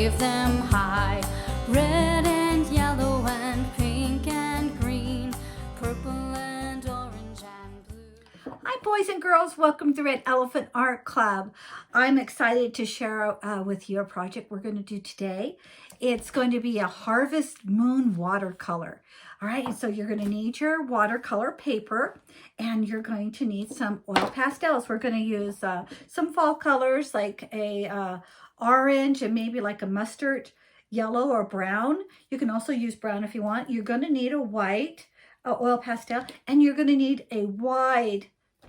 wave them high. Red and yellow and pink and green, purple and orange and blue. Hi boys and girls, welcome to Red Elephant Art Club. I'm excited to share with you a project we're going to do today. It's going to be a harvest moon watercolor. All right, so you're going to need your watercolor paper and you're going to need some oil pastels. We're going to use some fall colors like a orange and maybe like a mustard yellow or brown. You can also use brown if you want. You're going to need a white oil pastel, and you're going to need a wide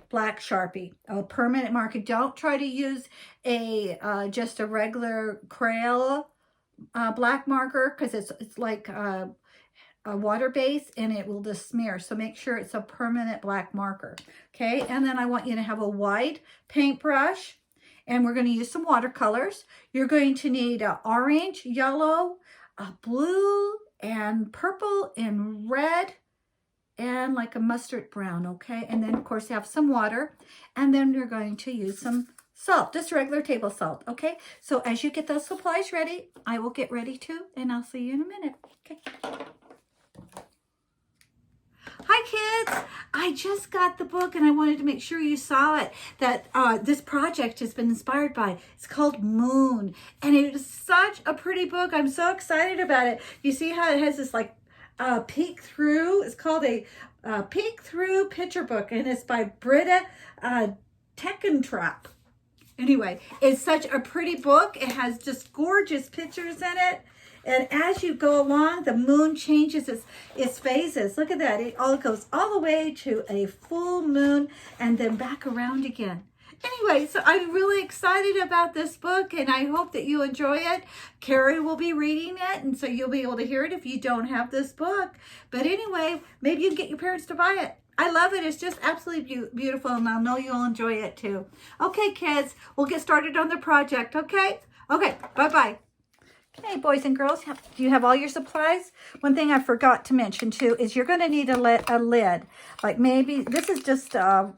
black Sharpie, a permanent marker. Don't try to use a just a regular Crayola black marker, because it's like a water base and it will just smear. So make sure it's a permanent black marker. Okay, and then I want you to have a wide paintbrush, and we're going to use some watercolors. You're going to need orange, yellow, blue, and purple, and red, and like a mustard brown. Okay, and then of course you have some water, and then you're going to use some salt, just regular table salt. Okay, so as you get those supplies ready, I will get ready too, and I'll see you in a minute. Okay. Hi kids, I just got the book and I wanted to make sure you saw it, that this project has been inspired by. It's called Moon, and it is such a pretty book. I'm so excited about it. You see how it has this like peek through? It's called a peek through picture book, and it's by Britta Teckentrup. Anyway, it's such a pretty book. It has just gorgeous pictures in it. And as you go along, the moon changes its phases. Look at that. It all goes all the way to a full moon and then back around again. Anyway, so I'm really excited about this book, and I hope that you enjoy it. Carrie will be reading it, and so you'll be able to hear it if you don't have this book. But anyway, maybe you can get your parents to buy it. I love it. It's just absolutely beautiful, and I know you'll enjoy it too. Okay, kids, we'll get started on the project, okay? Okay, bye-bye. Okay, boys and girls, do you have all your supplies? One thing I forgot to mention too is you're going to need a lid. Like maybe, this is just a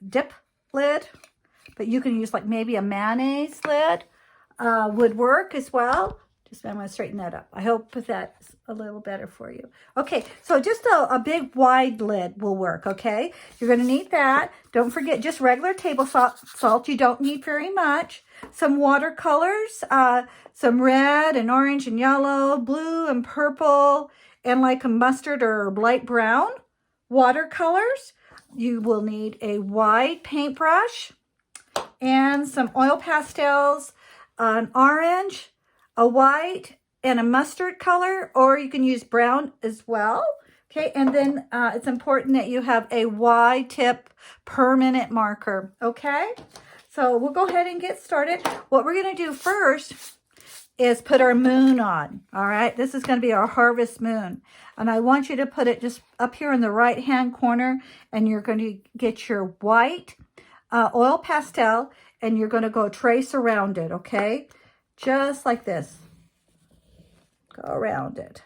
dip lid, but you can use like maybe a mayonnaise lid would work as well. I'm going to straighten that up. I hope that's a little better for you. Okay, so just a big wide lid will work, okay? You're going to need that. Don't forget just regular table salt. You don't need very much. Some watercolors, some red and orange and yellow, blue and purple, and like a mustard or light brown watercolors. You will need a wide paintbrush and some oil pastels, an orange, a white, and a mustard color, or you can use brown as well. Okay, and then it's important that you have a wide tip permanent marker. Okay, so we'll go ahead and get started. What we're going to do first is put our moon on. All right, this is going to be our harvest moon, and I want you to put it just up here in the right hand corner, and you're going to get your white oil pastel, and you're going to go trace around it. Okay, just like this. Go around it.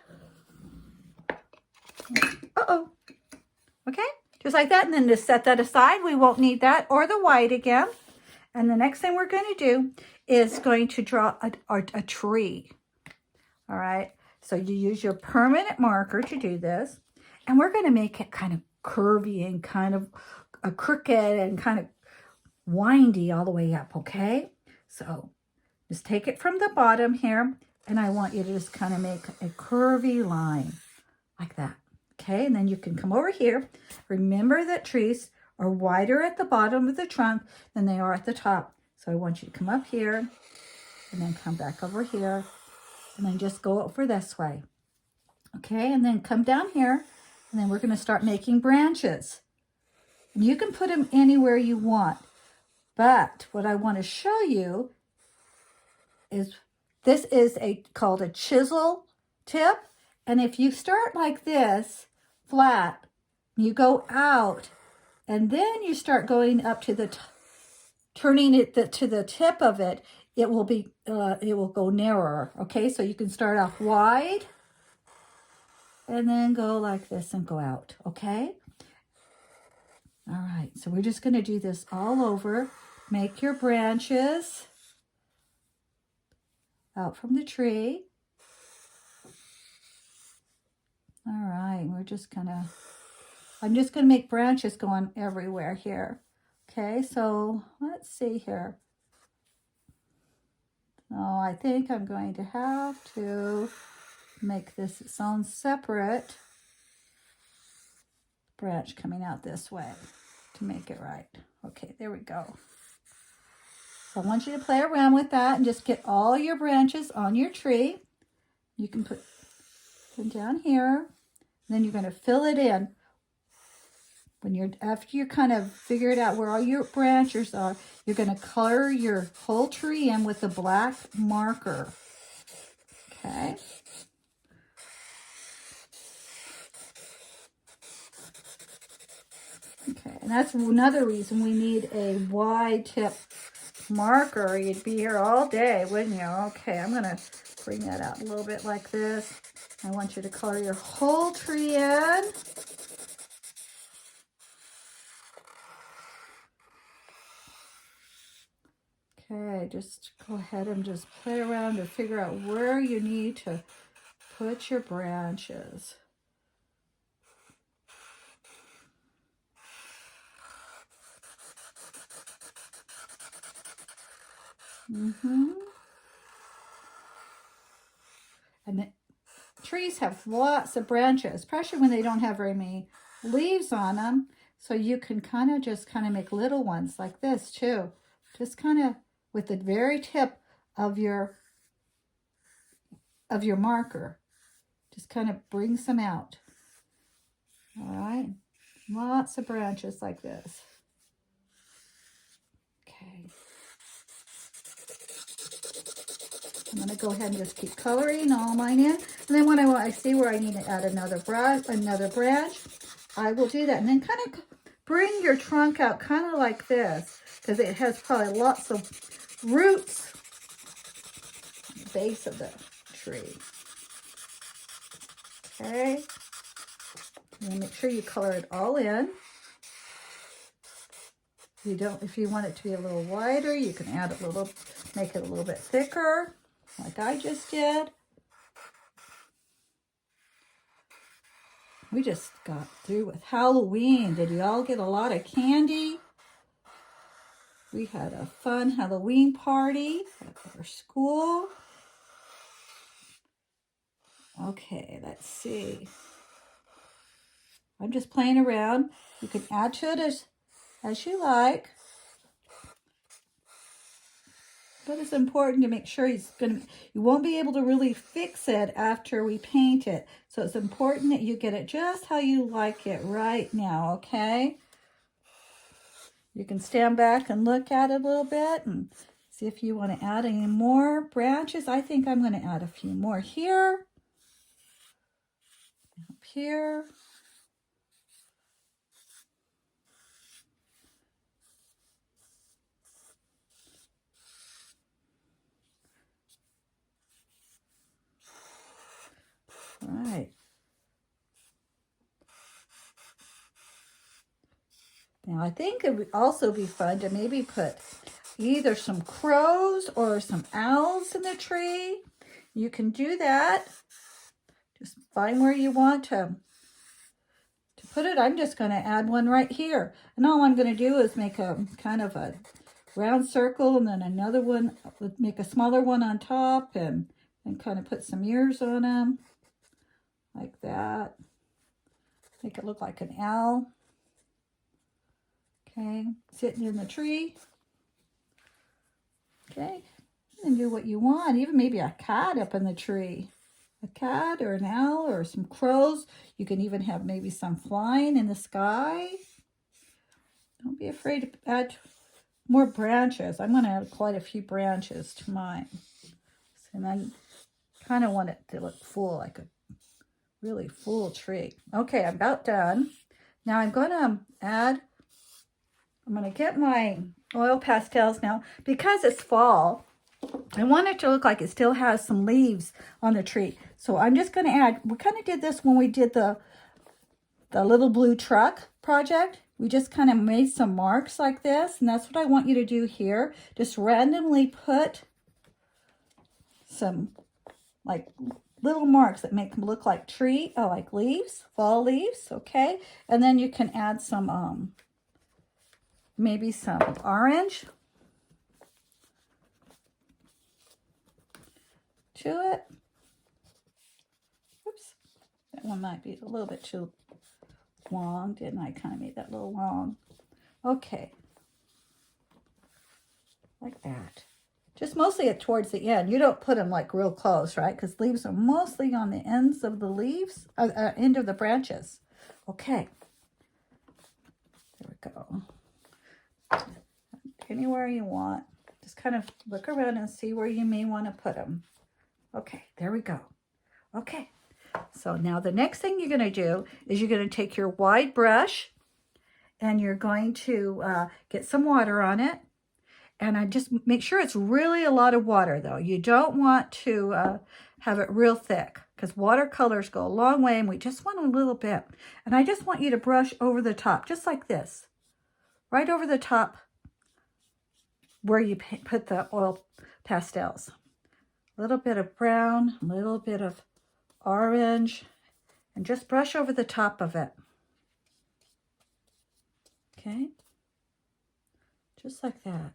Uh-oh. Okay, just like that. And then just set that aside. We won't need that or the white again. And the next thing we're going to do is going to draw a tree. All right, so you use your permanent marker to do this. And we're going to make it kind of curvy and kind of crooked and kind of windy all the way up, okay? So just take it from the bottom here, and I want you to just kind of make a curvy line like that. Okay, and then you can come over here. Remember that trees are wider at the bottom of the trunk than they are at the top. So I want you to come up here and then come back over here and then just go over this way. Okay, and then come down here, and then we're going to start making branches. And you can put them anywhere you want. But what I want to show you is this is called a chisel tip. And if you start like this, flat, you go out, and then you start going up to the, turning it to the tip of it, it will go narrower. Okay, so you can start off wide, and then go like this and go out. Okay. All right, so we're just going to do this all over. Make your branches. out from the tree. All right, we're just gonna, I'm just gonna make branches going everywhere here. Okay, so let's see here. Oh, I think I'm going to have to make this its own separate branch coming out this way to make it right. Okay, there we go. So I want you to play around with that and just get all your branches on your tree. You can put them down here. Then you're going to fill it in. After you kind of figured out where all your branches are, you're going to color your whole tree in with a black marker. Okay. Okay, and that's another reason we need a wide tip marker. You'd be here all day, wouldn't you? Okay, I'm going to bring that out a little bit like this. I want you to color your whole tree in. Okay, just go ahead and just play around to figure out where you need to put your branches. And the trees have lots of branches, especially when they don't have very many leaves on them. So you can kind of make little ones like this too. Just kind of with the very tip of your marker. Just kind of bring some out. All right. Lots of branches like this. Okay. I'm going to go ahead and just keep coloring all mine in. And then when I see where I need to add another branch, I will do that. And then kind of bring your trunk out kind of like this, because it has probably lots of roots at the base of the tree. Okay. And make sure you color it all in. If you want it to be a little wider, you can add a little, make it a little bit thicker, like I just did. We just got through with Halloween. Did you all get a lot of candy? We had a fun Halloween party at our school. Okay, let's see. I'm just playing around. You can add to it as you like. But it's important to make sure you won't be able to really fix it after we paint it. So it's important that you get it just how you like it right now, okay? You can stand back and look at it a little bit and see if you want to add any more branches. I think I'm going to add a few more here. Up here. All right. Now I think it would also be fun to maybe put either some crows or some owls in the tree. You can do that. Just find where you want to put it. I'm just going to add one right here. And all I'm going to do is make a kind of a round circle and then another one, make a smaller one on top and kind of put some ears on them. Like that. Make it look like an owl. Okay, sitting in the tree. Okay, and do what you want. Even maybe a cat up in the tree. A cat or an owl or some crows. You can even have maybe some flying in the sky. Don't be afraid to add more branches. I'm going to add quite a few branches to mine. And I kind of want it to look full, like a really full tree. Okay, I'm about done. Now I'm going to get my oil pastels now. Because it's fall, I want it to look like it still has some leaves on the tree. So I'm just going to add, we kind of did this when we did the little blue truck project. We just kind of made some marks like this. And that's what I want you to do here. Just randomly put some like little marks that make them look like like leaves, fall leaves, okay? And then you can add some, maybe some orange to it. Oops, that one might be a little bit too long, didn't I? Kind of made that a little long. Okay, like that. Just mostly towards the end. You don't put them like real close, right? Because leaves are mostly on the ends of the leaves, end of the branches. Okay. There we go. Anywhere you want. Just kind of look around and see where you may want to put them. Okay, there we go. Okay. So now the next thing you're going to do is you're going to take your wide brush and you're going to get some water on it. And I just make sure it's really a lot of water, though. You don't want to have it real thick because watercolors go a long way, and we just want a little bit. And I just want you to brush over the top, just like this. Right over the top where you put the oil pastels. A little bit of brown, a little bit of orange, and just brush over the top of it. Okay? Just like that.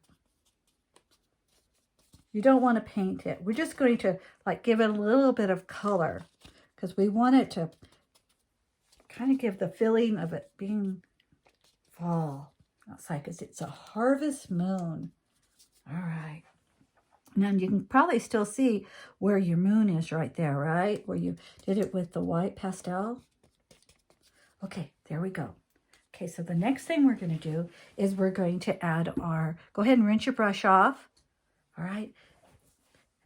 You don't want to paint it. We're just going to like give it a little bit of color because we want it to kind of give the feeling of it being fall outside because it's a harvest moon. All right. Now you can probably still see where your moon is right there, right? Where you did it with the white pastel. Okay, there we go. Okay, so the next thing we're going to do is we're going to add go ahead and rinse your brush off. All right,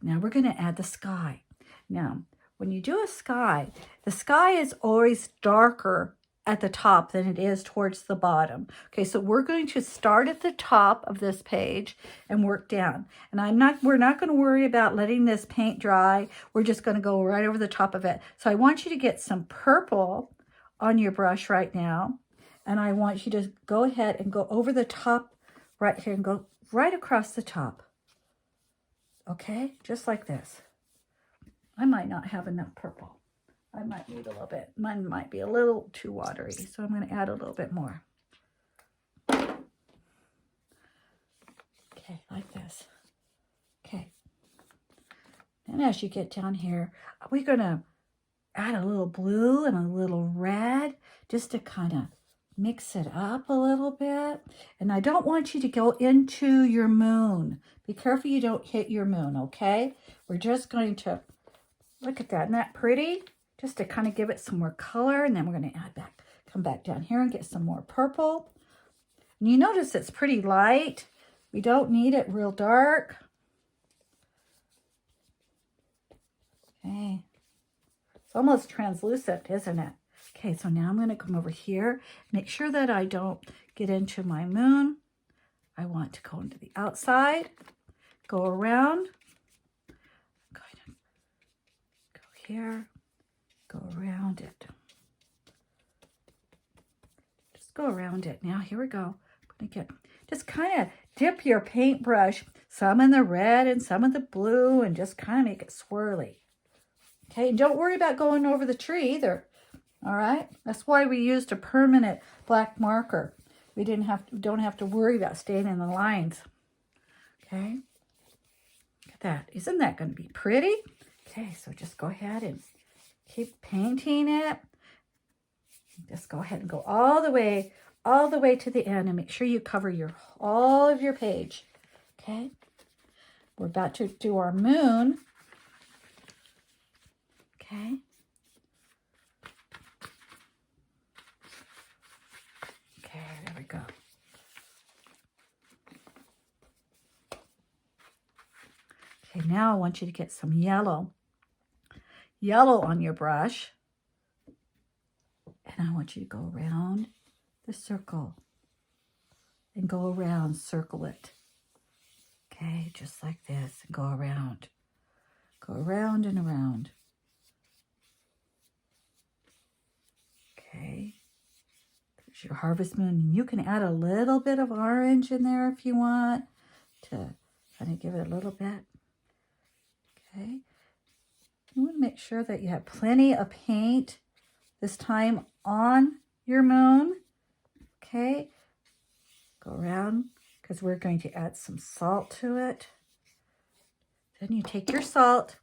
now we're going to add the sky. Now, when you do a sky, the sky is always darker at the top than it is towards the bottom. Okay, so we're going to start at the top of this page and work down. And we're not going to worry about letting this paint dry. We're just going to go right over the top of it. So I want you to get some purple on your brush right now. And I want you to go ahead and go over the top right here and go right across the top. Okay, just like this. I might not have enough purple. I might need a little bit. Mine might be a little too watery, so I'm going to add a little bit more. Okay, like this. Okay. And as you get down here, we're going to add a little blue and a little red just to kind of mix it up a little bit. And I don't want you to go into your moon. Be careful you don't hit your moon, okay? We're just going to, look at that. Isn't that pretty? Just to kind of give it some more color. And then we're going to come back down here and get some more purple. And you notice it's pretty light. We don't need it real dark. Okay. It's almost translucent, isn't it? Okay, so now I'm going to come over here. Make sure that I don't get into my moon. I want to go into the outside. Go around. I'm going to go here. Go around it. Just go around it. Now, here we go. I'm going to just kind of dip your paintbrush, some in the red and some in the blue, and just kind of make it swirly. Okay, and don't worry about going over the tree either. All right, that's why we used a permanent black marker. We don't have to worry about staying in the lines. Okay, look at that. Isn't that going to be pretty? Okay, so just go ahead and keep painting it. Just go ahead and go all the way to the end and make sure you cover all of your page. Okay, we're about to do our moon. Okay. Okay, there we go. Okay, now I want you to get some yellow on your brush. And I want you to go around the circle and go around, circle it. Okay, just like this, and go around. Go around and around. Okay. There's your harvest moon. And you can add a little bit of orange in there if you want to kind of give it a little bit. Okay. You want to make sure that you have plenty of paint this time on your moon. Okay. Go around because we're going to add some salt to it. Then you take your salt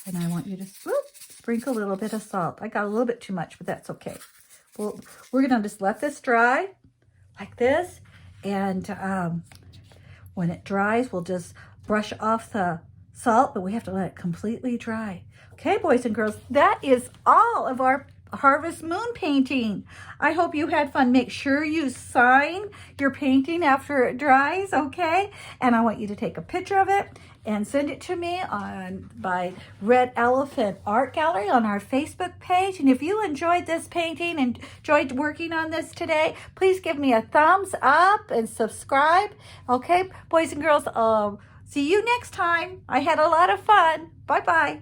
and I want you to sprinkle a little bit of salt. I got a little bit too much, but that's okay. Well, we're going to just let this dry like this. And when it dries, we'll just brush off the salt, but we have to let it completely dry. Okay, boys and girls, that is all of our Harvest Moon painting. I hope you had fun. Make sure you sign your painting after it dries, okay? And I want you to take a picture of it and send it to me by Red Elephant Art Gallery on our Facebook page. And if you enjoyed this painting and enjoyed working on this today, please give me a thumbs up and subscribe. Okay, boys and girls, see you next time. I had a lot of fun. Bye-bye.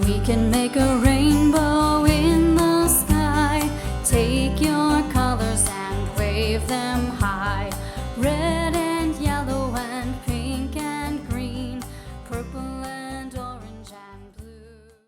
We can make a rainbow in the sky. Take your colors and wave them high. Red